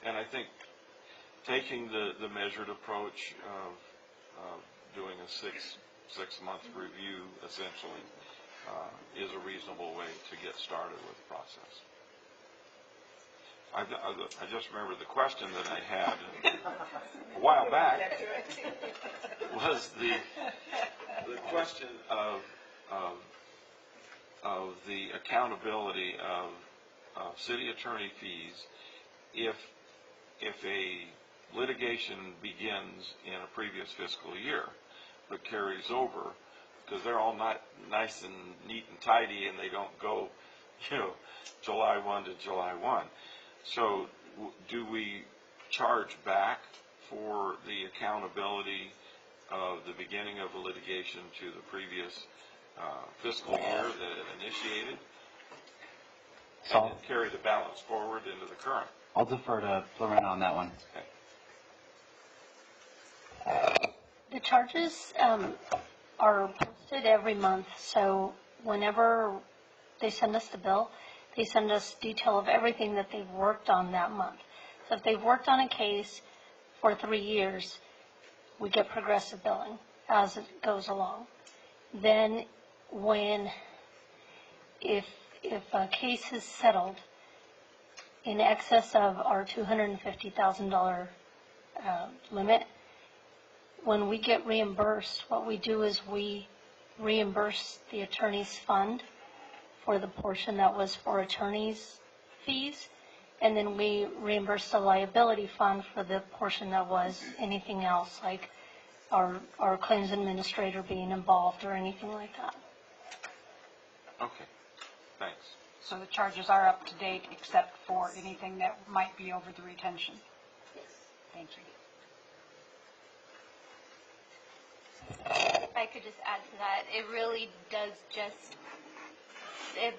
And I think taking the measured approach of doing a six-month review, essentially, is a reasonable way to get started with the process. I just remember the question that I had a while back was the question of the accountability of city attorney fees if a litigation begins in a previous fiscal year but carries over, because they're all not nice and neat and tidy, and they don't go, July 1 to July 1. So do we charge back for the accountability of the beginning of a litigation to the previous fiscal year that it initiated, and then carry the balance forward into the current? I'll defer to Lorena on that one. Okay. The charges are posted every month, so whenever they send us the bill, they send us detail of everything that they've worked on that month. So if they've worked on a case for 3 years, we get progressive billing as it goes along. Then if a case is settled in excess of our $250,000 limit, when we get reimbursed, what we do is we reimburse the attorney's fund for the portion that was for attorney's fees, and then we reimburse the liability fund for the portion that was anything else, like our claims administrator being involved or anything like that. Okay, thanks. So the charges are up to date except for anything that might be over the retention? Yes. Thank you. If I could just add to that, it really does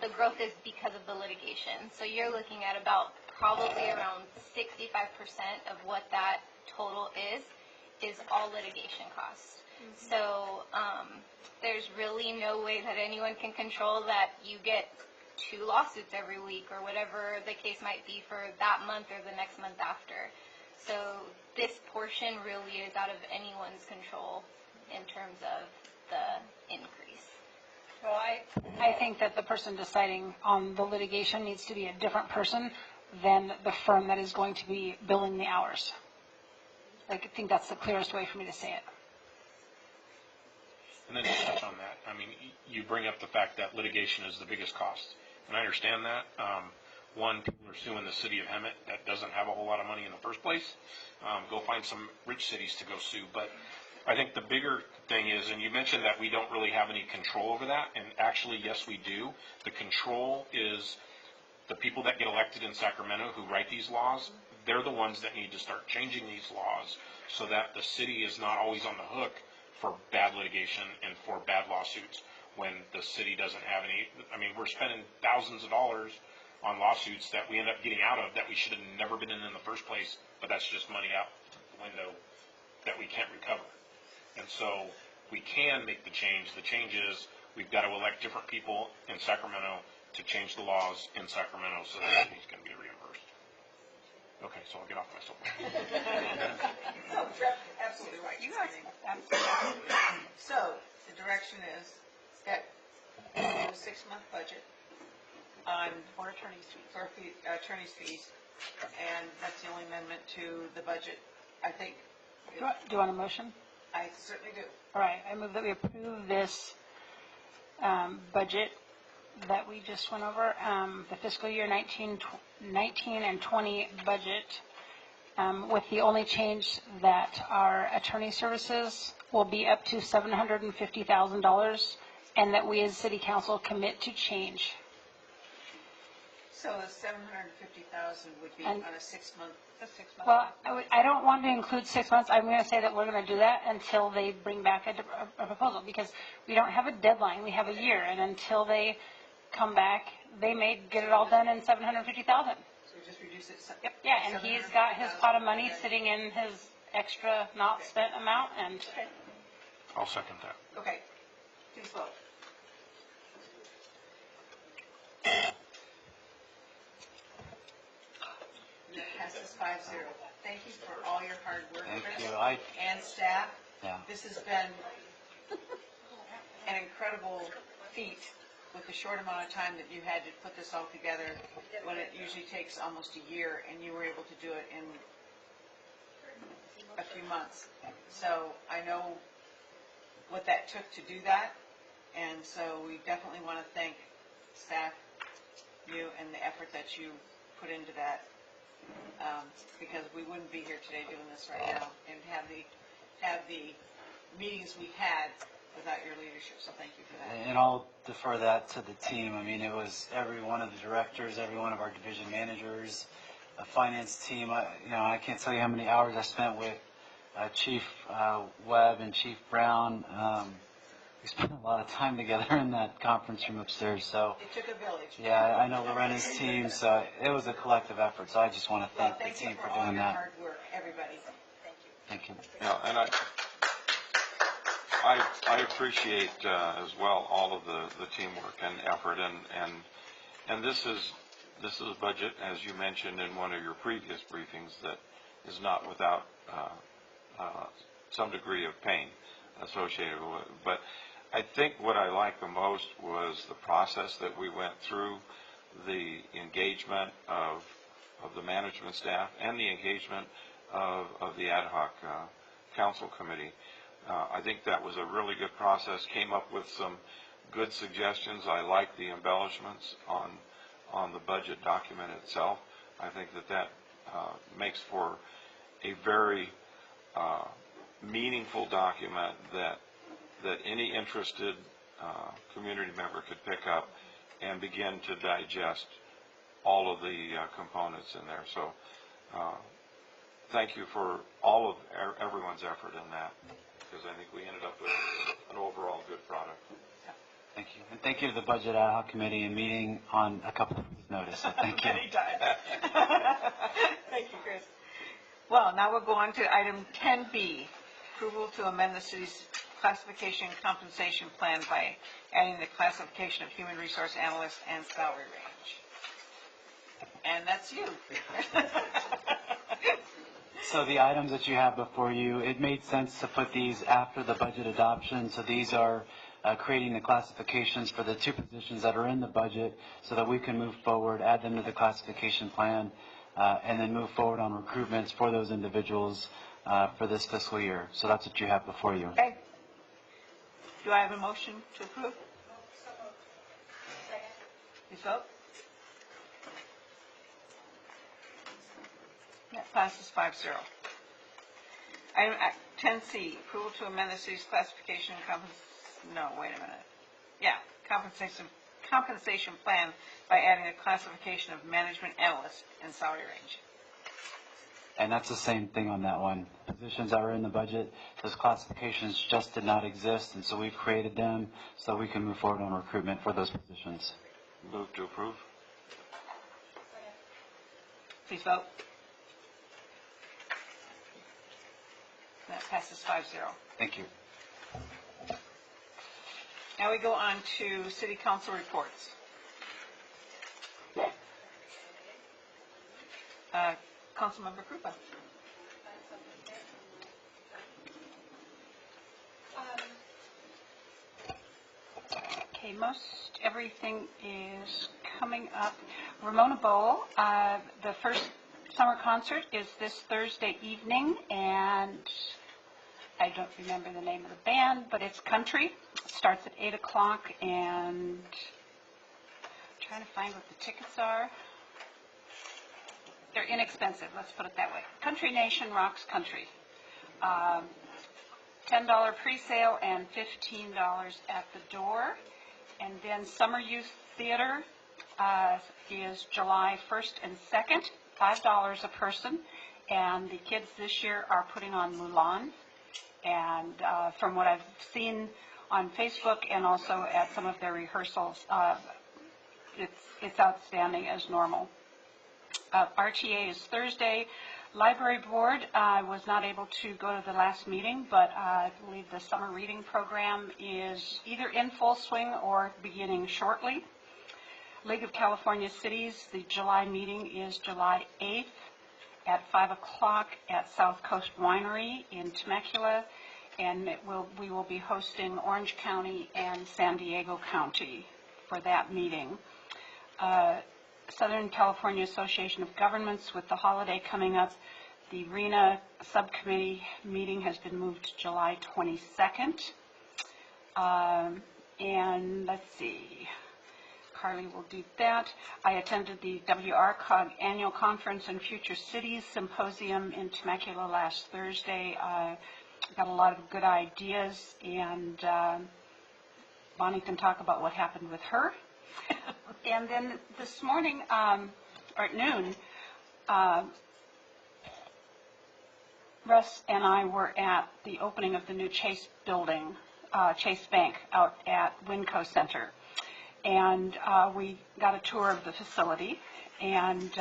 the growth is because of the litigation. So you're looking at probably around 65% of what that total is all litigation costs. Mm-hmm. So there's really no way that anyone can control that you get 2 lawsuits every week or whatever the case might be for that month or the next month after. So this portion really is out of anyone's control in terms of the increase. Well, I think that the person deciding on the litigation needs to be a different person than the firm that is going to be billing the hours. I think that's the clearest way for me to say it. And then to touch on that, I mean, you bring up the fact that litigation is the biggest cost, and I understand that. One, people are suing the city of Hemet that doesn't have a whole lot of money in the first place. Go find some rich cities to go sue. But I think the bigger thing is, and you mentioned that we don't really have any control over that, and actually, yes, we do. The control is the people that get elected in Sacramento who write these laws. They're the ones that need to start changing these laws so that the city is not always on the hook for bad litigation and for bad lawsuits when the city doesn't have any. I mean, we're spending thousands of dollars on lawsuits that we end up getting out of that we should have never been in the first place, but that's just money out the window that we can't recover. And so we can make the change. The change is we've got to elect different people in Sacramento to change the laws in Sacramento so that he's going to be reimbursed. Okay, so I'll get off my soapbox. No, absolutely right. You are absolutely. So the direction is that a 6-month budget on For attorney's fees. for attorney's fees, and that's the only amendment to the budget. I think. Do you want a motion? I certainly do. All right, I move that we approve this budget that we just went over, the fiscal year 19 and 20 budget, with the only change that our attorney services will be up to $750,000, and that we as City Council commit to change. So the $750,000 would be on a 6-month. Well, I don't want to include 6 months. I'm going to say that we're going to do that until they bring back a proposal, because we don't have a deadline. We have a year, and until they come back, they may get it all done in $750,000. So we just reduce it. Yep. Yeah, and he's got his pot of money sitting in his extra not spent amount, and I'll second that. Okay. Please vote. That passes passes 5-0. Thank you for all your hard work, Thank Chris, you. and staff. Yeah. This has been an incredible feat with the short amount of time that you had to put this all together, when it usually takes almost a year, and you were able to do it in a few months. So I know what that took to do that, and so we definitely want to thank staff, you, and the effort that you put into that, because we wouldn't be here today doing this right now and have the meetings we had without your leadership, so thank you for that. And I'll defer that to the team. I mean, it was every one of the directors, every one of our division managers, a finance team. I can't tell you how many hours I spent with Chief Webb and Chief Brown. We spent a lot of time together in that conference room upstairs. So, It took a village. yeah, I know Lorena's team, so it was a collective effort. So I just want to Well, thank the thank you team for for all doing your that. hard work, everybody. Thank you. Thank you. Yeah, and I appreciate as well all of the teamwork and effort, and this is a budget, as you mentioned in one of your previous briefings, that is not without some degree of pain associated with it. But I think what I liked the most was the process that we went through, the engagement of the management staff and the engagement of the ad hoc council committee. I think that was a really good process, came up with some good suggestions. I like the embellishments on the budget document itself. I think that makes for a very meaningful document that any interested community member could pick up and begin to digest all of the components in there. So thank you for all of everyone's effort in that, because I think we ended up with an overall good product. Thank you. And thank you to the Budget Ad Hoc Committee and meeting on a couple of weeks' notice. So thank you. Anytime. Thank you, Chris. Well, now we'll go on to item 10B, approval to amend the city's classification and compensation plan by adding the classification of human resource analyst and salary range. And that's you. So the items that you have before you, it made sense to put these after the budget adoption. So these are creating the classifications for the two positions that are in the budget so that we can move forward, add them to the classification plan, and then move forward on recruitments for those individuals for this fiscal year. So that's what you have before you. Okay. Do I have a motion to approve? Please vote. That passes 5-0. Item 10C, approval to amend the city's classification and compensation plan by adding a classification of management analyst and salary range. And that's the same thing on that one. Positions that were in the budget, those classifications just did not exist, and so we've created them so we can move forward on recruitment for those positions. Move to approve. Please vote. That passes 5-0. Thank you. Now we go on to city council reports. Councilmember Krupa. Okay, most everything is coming up. Ramona Bowl, the first summer concert is this Thursday evening, and I don't remember the name of the band, but it's country. It starts at 8 o'clock, and I'm trying to find what the tickets are. They're inexpensive, let's put it that way. Country Nation Rocks Country. $10 pre-sale and $15 at the door. And then Summer Youth Theater is July 1st and 2nd, $5 a person. And the kids this year are putting on Mulan. And from what I've seen on Facebook and also at some of their rehearsals, it's outstanding as normal. RTA is Thursday. Library Board was not able to go to the last meeting, but I believe the summer reading program is either in full swing or beginning shortly. League of California Cities, the July meeting is July 8th. at 5 o'clock at South Coast Winery in Temecula, and we will be hosting Orange County and San Diego County for that meeting. Southern California Association of Governments, with the holiday coming up, the RENA subcommittee meeting has been moved to July 22nd. And let's see, Carly will do that. I attended the WRCOG Annual Conference in Future Cities Symposium in Temecula last Thursday. Got a lot of good ideas, and Bonnie can talk about what happened with her. And then this morning, or at noon, Russ and I were at the opening of the new Chase building, Chase Bank, out at Winco Center. And we got a tour of the facility, and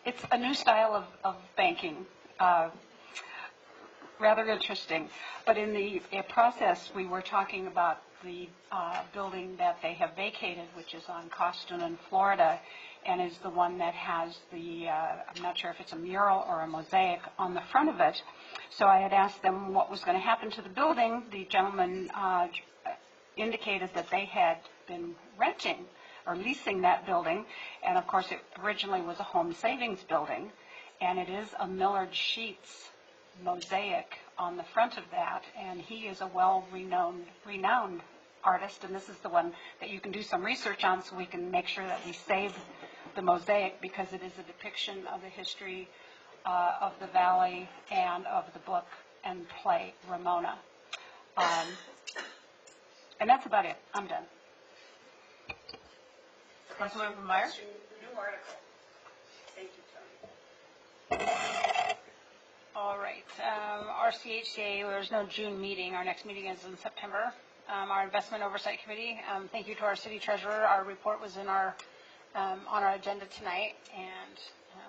it's a new style of banking, rather interesting. But in the process, we were talking about the building that they have vacated, which is on Costin in Florida, and is the one that has the, I'm not sure if it's a mural or a mosaic on the front of it. So I had asked them what was going to happen to the building. The gentleman indicated that they had been renting or leasing that building, and of course it originally was a home savings building, and it is a Millard Sheets mosaic on the front of that, and he is a renowned artist, and this is the one that you can do some research on so we can make sure that we save the mosaic, because it is a depiction of the history of the valley and of the book and play Ramona. And that's about it. I'm done. Councilmember Meyer? New article. Thank you, Tony. All right. RCHCA, there's no June meeting. Our next meeting is in September. Our Investment Oversight Committee, thank you to our City Treasurer. Our report was in our on our agenda tonight, and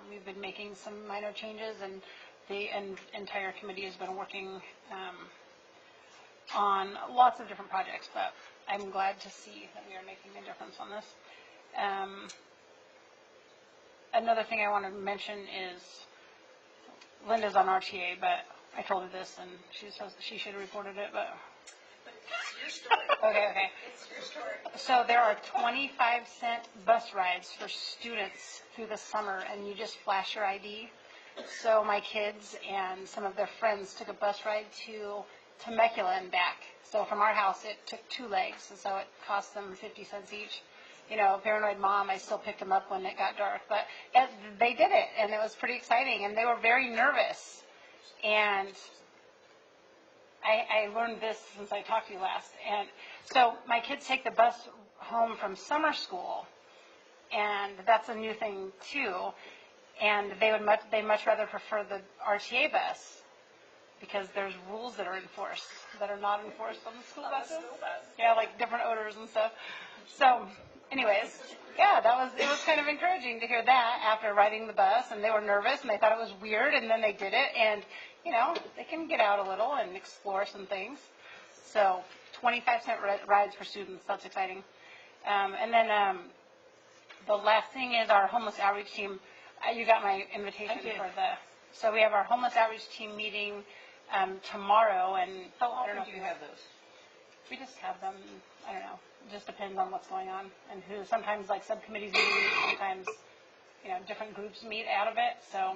we've been making some minor changes, and the entire committee has been working on lots of different projects, but I'm glad to see that we are making a difference on this. Another thing I want to mention is Linda's on RTA, but I told her this, and she should have reported it, but It's your story. okay. It's your story. So there are 25-cent bus rides for students through the summer, and you just flash your ID. So my kids and some of their friends took a bus ride to Temecula and back. So from our house, it took 2 legs, and so it cost them 50 cents each. You know, paranoid mom, I still picked them up when it got dark, but they did it, and it was pretty exciting, and they were very nervous. And I learned this since I talked to you last. And so my kids take the bus home from summer school, and that's a new thing too. And they much rather prefer the RTA bus, because there's rules that are enforced that are not enforced on the school buses. Yeah, like different odors and stuff. So, anyways, yeah, it was kind of encouraging to hear that after riding the bus, and they were nervous and they thought it was weird, and then they did it, and you know, they can get out a little and explore some things. So 25-cent rides for students, that's exciting. And then the last thing is our homeless outreach team. You got my invitation for so we have our homeless outreach team meeting tomorrow, and How often do you have those? we just have them, I don't know, it just depends on what's going on and who. Sometimes like subcommittees meet, sometimes, you know, different groups meet out of it, so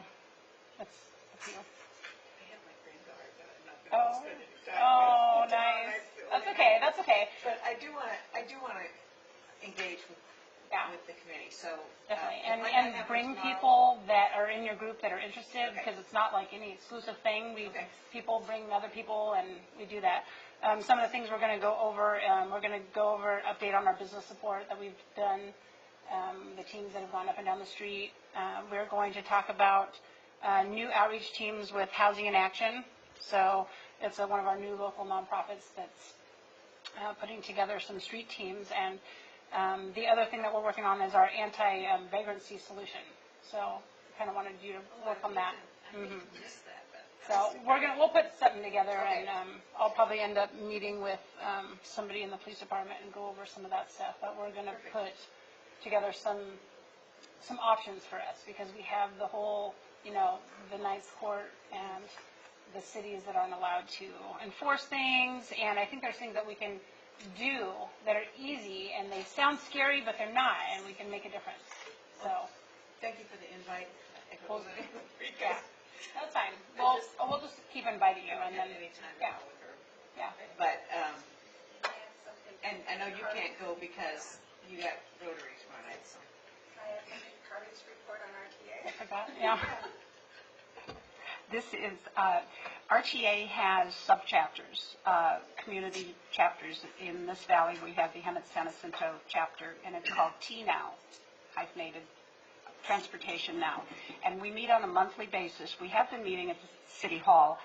it's up to you. I have my granddaughter, but I'm not going to spend any time Oh, with her. nice. That's okay. But I do want to engage with the committee, so. Definitely, it might not and happen bring tomorrow. people that are in your group that are interested, Okay. because it's not like any exclusive thing. Okay. People bring other people, and we do that. Some of the things we're going to go over, update on our business support that we've done, the teams that have gone up and down the street. We're going to talk about new outreach teams with Housing in Action. So it's one of our new local nonprofits that's putting together some street teams, and the other thing that we're working on is our anti-vagrancy solution. So kind of wanted you to work on that. I missed that, but. So we'll put something together, and I'll probably end up meeting with somebody in the police department and go over some of that stuff. But we're going to put together some some options for us, because we have the whole, the nice court and the cities that aren't allowed to enforce things, and I think there's things that we can do that are easy, and they sound scary, but they're not, and we can make a difference. So, Thank you for the invite. Well, yeah, that's fine. We'll just keep inviting you, and then, Anytime yeah, with her. yeah. But, and I know you can't go because you got Rotary tomorrow night, so. I have Carly's report on RTA. I forgot, yeah. This is, RTA has subchapters, community chapters. In this valley, we have the Hemet San Jacinto chapter, and it's called T-Now, hyphenated, Transportation Now. And we meet on a monthly basis. We have been meeting at the City Hall,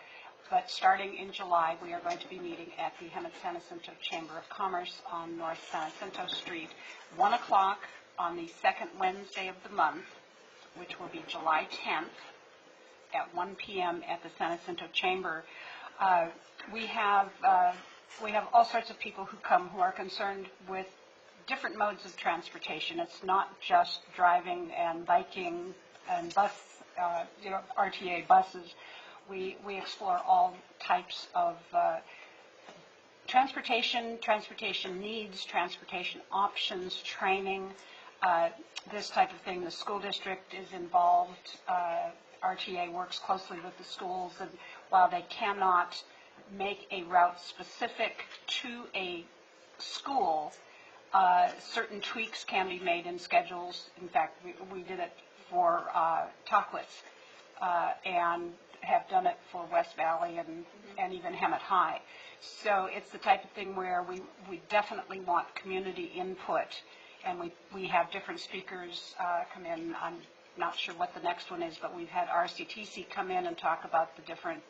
but starting in July, we are going to be meeting at the Hemet San Jacinto Chamber of Commerce on North San Jacinto Street, 1 o'clock on the second Wednesday of the month, which will be July 10th, at 1 p.m. at the San Jacinto Chamber. We have all sorts of people who come who are concerned with different modes of transportation. It's not just driving and biking and bus, RTA buses. We explore all types of transportation needs, transportation options, training, this type of thing. The school district is involved. RTA works closely with the schools, and while they cannot make a route specific to a school, certain tweaks can be made in schedules. In fact, we did it for Tockwitz, and have done it for West Valley and even Hemet High. So it's the type of thing where we definitely want community input, and we have different speakers come in. I'm not sure what the next one is, but we've had RCTC come in and talk about the different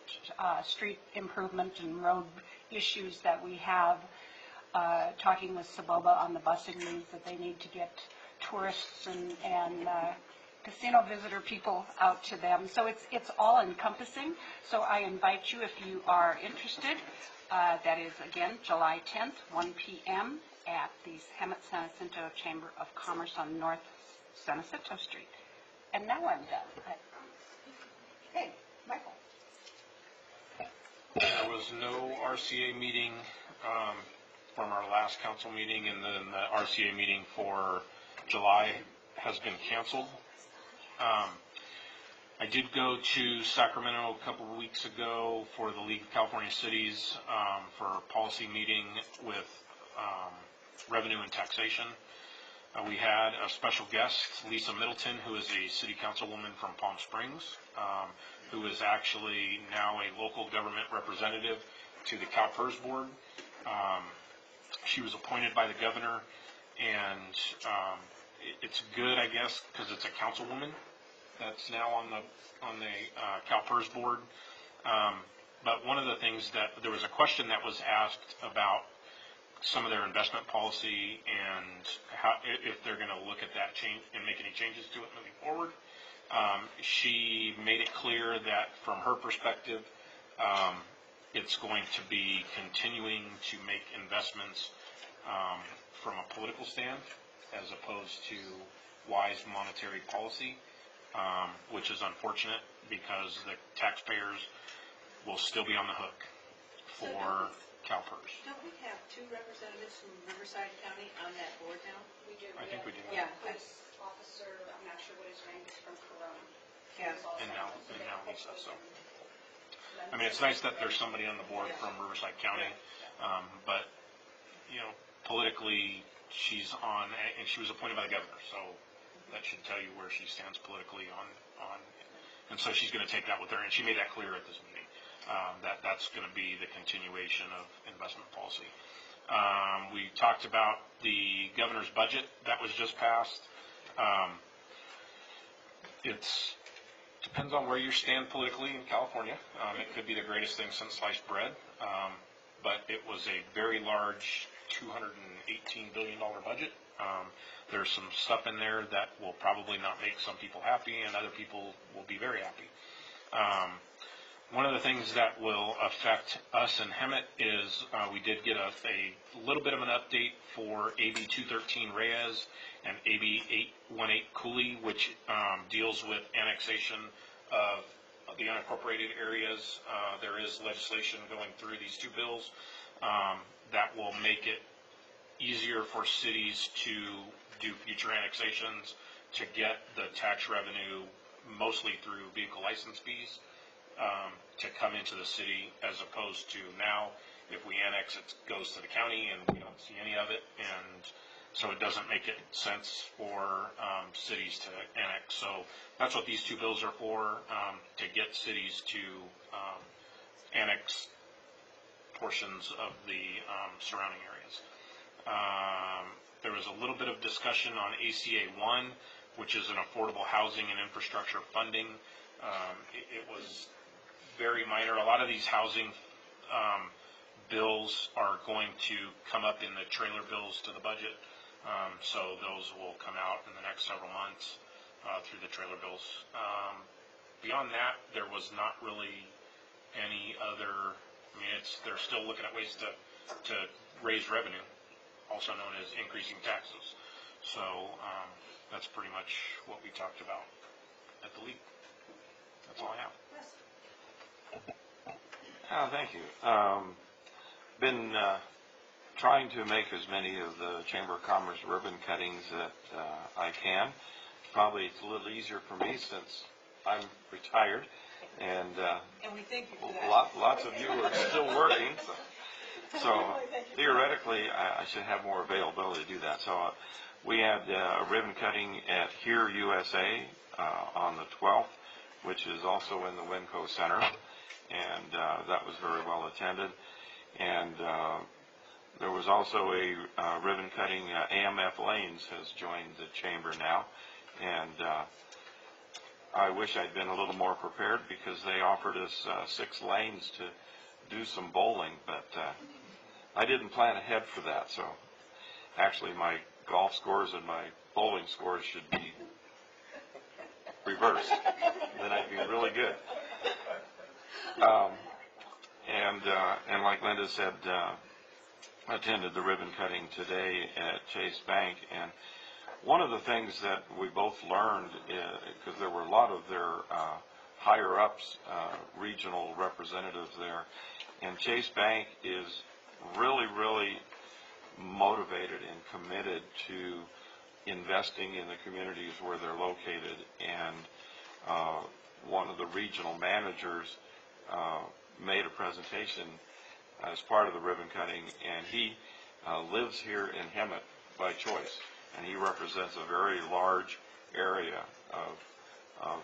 street improvement and road issues that we have, talking with Saboba on the busing needs that they need to get tourists and casino visitor people out to them. So it's all encompassing. So I invite you, if you are interested, that is again July 10th, 1 p.m. at the Hemet San Jacinto Chamber of Commerce on North San Jacinto Street. And now I'm done. Hey, Michael. There was no RCA meeting from our last council meeting, and then the RCA meeting for July has been canceled. I did go to Sacramento a couple of weeks ago for the League of California Cities for a policy meeting with revenue and taxation. We had a special guest, Lisa Middleton, who is a city councilwoman from Palm Springs, who is actually now a local government representative to the CalPERS board. She was appointed by the governor, and it's good, I guess, because it's a councilwoman that's now on the CalPERS board. But one of the things that there was a question that was asked about some of their investment policy and how, if they're going to look at that change and make any changes to it moving forward. She made it clear that from her perspective, it's going to be continuing to make investments from a political stand as opposed to wise monetary policy, which is unfortunate because the taxpayers will still be on the hook for CalPERS. Don't we have two representatives from Riverside County on that board now? We do. I think we do. Yeah. Police officer, I'm not sure what his rank is, from Corona. Yeah. And now Lisa, so. I mean, it's nice that there's somebody on the board from Riverside County, but, politically, she's on, and she was appointed by the governor, so that should tell you where she stands politically on, and so she's going to take that with her, and she made that clear at this meeting, that's going to be the continuation of investment policy. We talked about the governor's budget that was just passed. It's depends on where you stand politically in California. It could be the greatest thing since sliced bread, but it was a very large $218 billion budget. There's some stuff in there that will probably not make some people happy, and other people will be very happy. One of the things that will affect us in Hemet is we did get a little bit of an update for AB 213 Reyes and AB 818 Cooley, which deals with annexation of the unincorporated areas. There is legislation going through these two bills that will make it easier for cities to do future annexations, to get the tax revenue mostly through vehicle license fees to come into the city, as opposed to now, if we annex, it goes to the county and we don't see any of it, and so it doesn't make it sense for cities to annex. So that's what these two bills are for, to get cities to annex portions of the surrounding areas. There was a little bit of discussion on ACA 1, which is an affordable housing and infrastructure funding. It was very minor. A lot of these housing bills are going to come up in the trailer bills to the budget. So those will come out in the next several months through the trailer bills. Beyond that, there was not really any other, I mean, they're still looking at ways to raise revenue, also known as increasing taxes. So that's pretty much what we talked about at the league. That's all I have. Oh, thank you. Been trying to make as many of the Chamber of Commerce ribbon cuttings that I can. Probably it's a little easier for me since I'm retired, and we thank you for that. lots of you are still working. So theoretically, I should have more availability to do that. So we had a ribbon cutting at Here USA on the 12th, which is also in the Winco Center, and that was very well attended. And there was also a ribbon cutting. AMF Lanes has joined the chamber now, and I wish I'd been a little more prepared because they offered us 6 lanes to do some bowling, but I didn't plan ahead for that. So actually my golf scores and my bowling scores should be reversed. Then I'd be really good. And like Linda said, attended the ribbon cutting today at Chase Bank, and one of the things that we both learned, because there were a lot of their higher-ups, regional representatives there, and Chase Bank is really, really motivated and committed to investing in the communities where they're located. And one of the regional managers made a presentation as part of the ribbon cutting, and he lives here in Hemet by choice, and he represents a very large area of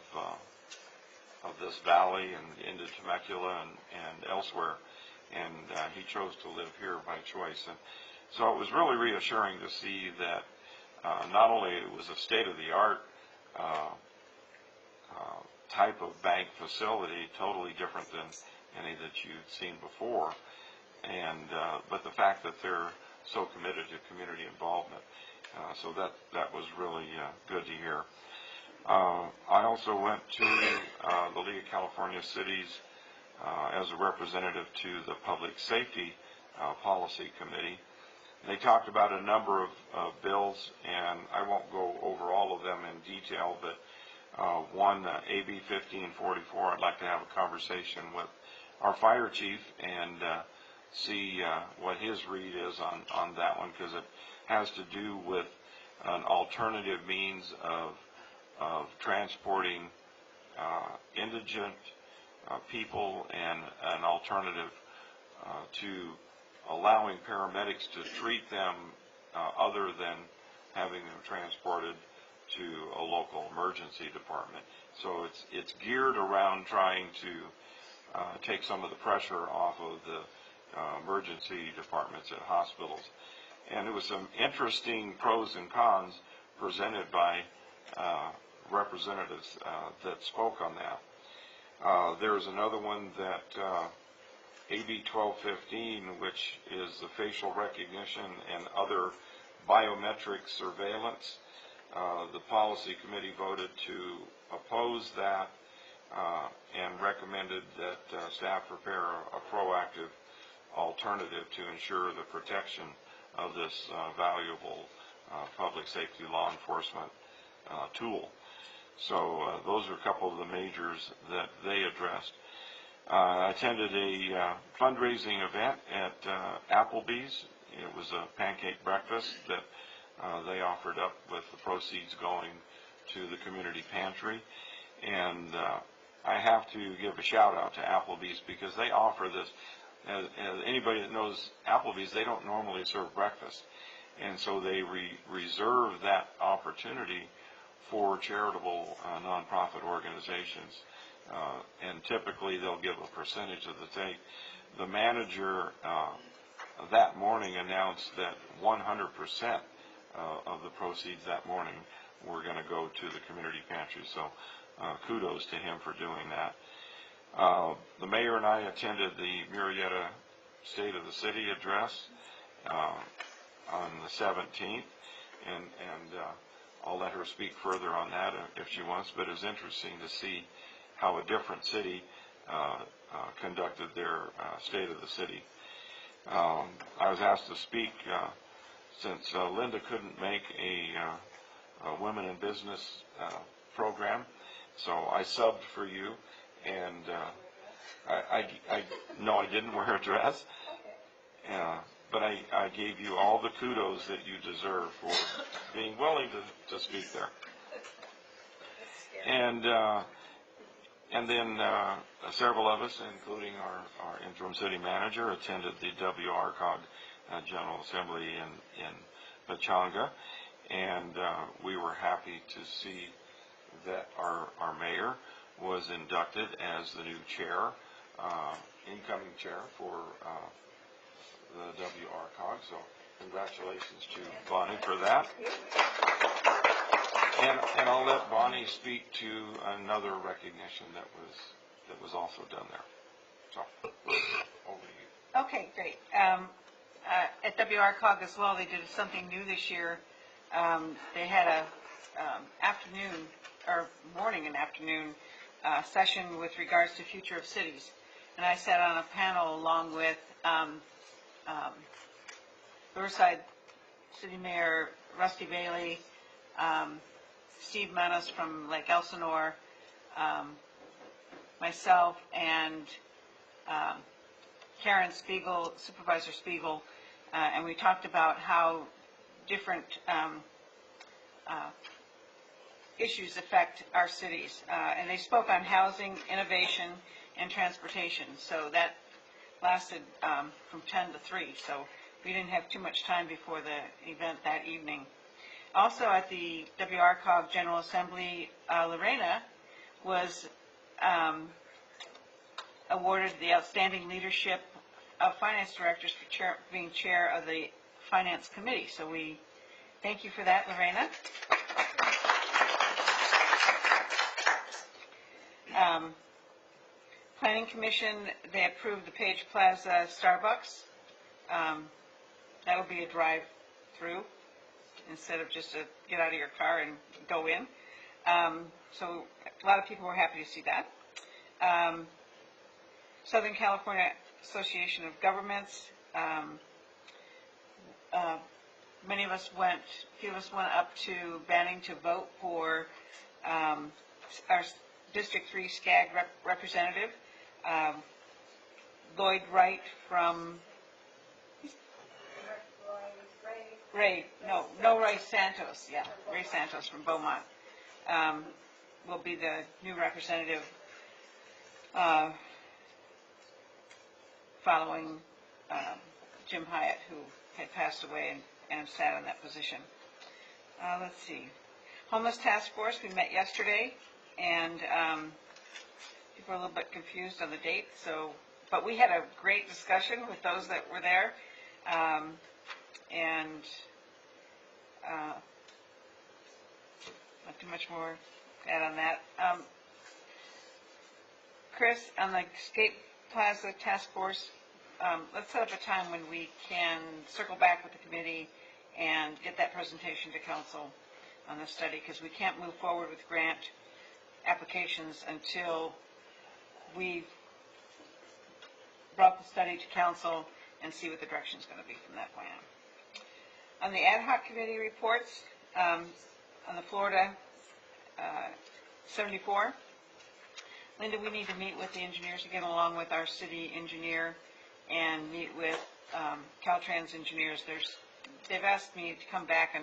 this valley and into Temecula and elsewhere, and he chose to live here by choice. And so it was really reassuring to see that not only it was a state-of-the-art type of bank facility, totally different than any that you'd seen before, and but the fact that they're so committed to community involvement, so that was really good to hear. I also went to the League of California Cities as a representative to the Public Safety Policy Committee. They talked about a number of bills, and I won't go over all of them in detail, but one, AB 1544, I'd like to have a conversation with our fire chief and see what his read is on that one, because it has to do with an alternative means of transporting indigent people, and an alternative to allowing paramedics to treat them other than having them transported to a local emergency department. So it's geared around trying to take some of the pressure off of the emergency departments at hospitals. And it was some interesting pros and cons presented by representatives that spoke on that. There's another one that AB 1215, which is the facial recognition and other biometric surveillance. The policy committee voted to oppose that, and recommended that staff prepare a proactive alternative to ensure the protection of this valuable public safety law enforcement tool. So those are a couple of the majors that they addressed. I attended a fundraising event at Applebee's. It was a pancake breakfast that they offered up with the proceeds going to the community pantry. And I have to give a shout out to Applebee's because they offer this. As anybody that knows Applebee's, they don't normally serve breakfast. And so they reserve that opportunity for charitable nonprofit organizations. And typically they'll give a percentage of the take. The manager that morning announced that 100% of the proceeds that morning were going to go to the community pantry. So kudos to him for doing that. The mayor and I attended the Murrieta State of the City address on the 17th, and I'll let her speak further on that if she wants, but it was interesting to see how a different city conducted their State of the City. I was asked to speak since Linda couldn't make a Women in Business program, so I subbed for you, and no, I didn't wear a dress, but I gave you all the kudos that you deserve for being willing to speak there. And then several of us, including our interim city manager, attended the WRCOG General Assembly in Pechanga, and we were happy to see that our mayor was inducted as the new chair, incoming chair for the WRCOG. So congratulations to Bonnie for that. And I'll let Bonnie speak to another recognition that was also done there. So over to you. Okay, great. At WRCOG as well, they did something new this year. They had a afternoon or morning and afternoon session with regards to future of cities, and I sat on a panel along with Riverside City Mayor Rusty Bailey, Steve Menace from Lake Elsinore, myself, and Karen Spiegel, Supervisor Spiegel, and we talked about how different issues affect our cities. And they spoke on housing, innovation, and transportation. So that lasted from 10 to 3. So we didn't have too much time before the event that evening. Also at the WRCOG General Assembly, Lorena was awarded the Outstanding Leadership of Finance Directors for being chair of the Finance Committee. So we thank you for that, Lorena. Planning Commission, they approved the Page Plaza Starbucks. That'll be a drive-through instead of just a get out of your car and go in. So a lot of people were happy to see that. Southern California Association of Governments, many of us went, a few of us went up to Banning to vote for our District 3 SCAG representative, Lloyd Wright from Ray Santos, yeah, Ray Santos from Beaumont, will be the new representative following Jim Hyatt, who had passed away and sat in that position. Let's see. Homeless Task Force, we met yesterday, and people are a little bit confused on the date, but we had a great discussion with those that were there, and not too much more to add on that. Chris, on the Escape Plaza Task Force, let's set up a time when we can circle back with the committee and get that presentation to council on the study, because we can't move forward with Grant applications until we've brought the study to council and see what the direction's going to be from that point on. On the ad hoc committee reports, on the Florida 74, Linda, we need to meet with the engineers to get along with our city engineer and meet with Caltrans engineers. They've asked me to come back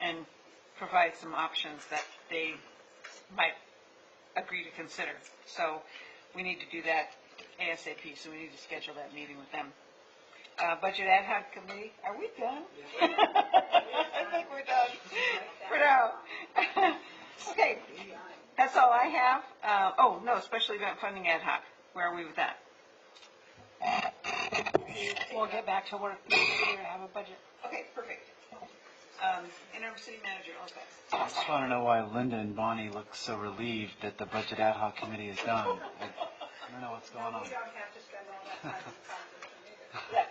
and provide some options that they might agree to consider. So we need to do that ASAP, so we need to schedule that meeting with them. Budget ad hoc committee, are we done? I think we're done for now. Okay, that's all I have. Oh, no, special event funding ad hoc. Where are we with that? We'll get back to work next year to have a budget. Okay, perfect. Interim city manager, okay. I just want to know why Linda and Bonnie look so relieved that the budget ad hoc committee is done. I don't know what's going on. We don't have to spend all that time in conversation either. Yeah.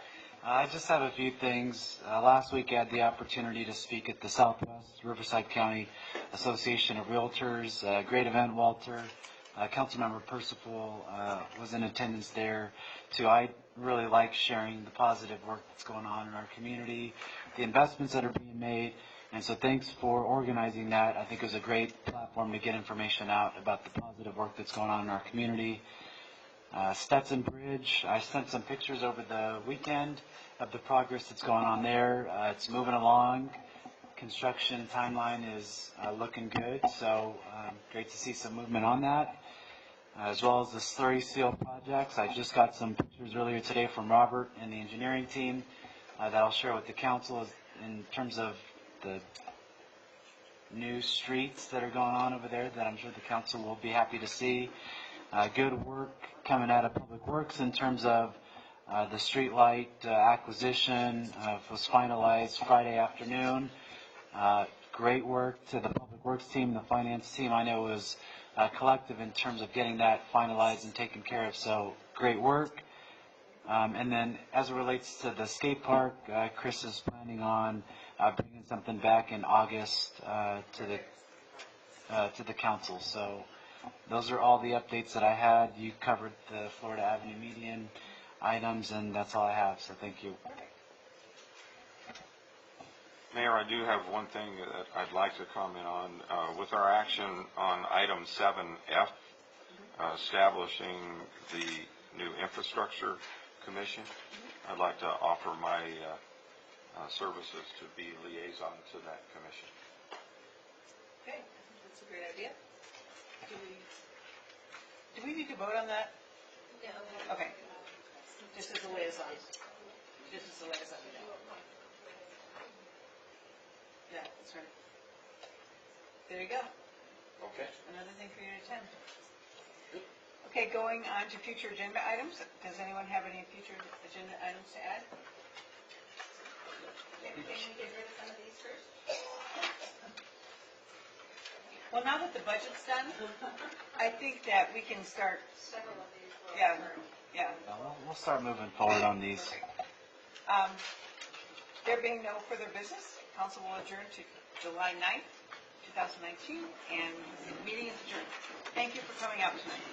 I just have a few things. Last week I had the opportunity to speak at the Southwest Riverside County Association of Realtors. Great event, Walter. Councilmember Percival was in attendance there too. I really like sharing the positive work that's going on in our community, the investments that are being made, and so thanks for organizing that. I think it was a great platform to get information out about the positive work that's going on in our community. Stetson Bridge, I sent some pictures over the weekend of the progress that's going on there. It's moving along. Construction timeline is looking good, so great to see some movement on that. As well as the slurry seal projects. I just got some pictures earlier today from Robert and the engineering team that I'll share with the council in terms of the new streets that are going on over there that I'm sure the council will be happy to see. Good work coming out of Public Works in terms of the street light acquisition was finalized Friday afternoon. Great work to the Public Works team, the finance team. I know it was collective in terms of getting that finalized and taken care of, so great work. And then as it relates to the skate park, Chris is planning on bringing something back in August to the council. So those are all the updates that I had. You covered the Florida Avenue median items, and that's all I have, so thank you. Mayor, I do have one thing that I'd like to comment on. With our action on item 7F, establishing the new infrastructure commission, I'd like to offer my services to be liaison to that commission. Okay, that's a great idea. Do we need to vote on that? No. Okay. Just as a liaison. Just as a liaison. Yeah, that's right. There you go. Okay. Another thing for you to attend. Okay, going on to future agenda items. Does anyone have any future agenda items to add? Can we get rid of some of these first? Well, now that the budget's done, I think that we can start, Several of these will. yeah. We'll start moving forward on these. There being no further business, council will adjourn to July 9th, 2019, and the meeting is adjourned. Thank you for coming out tonight.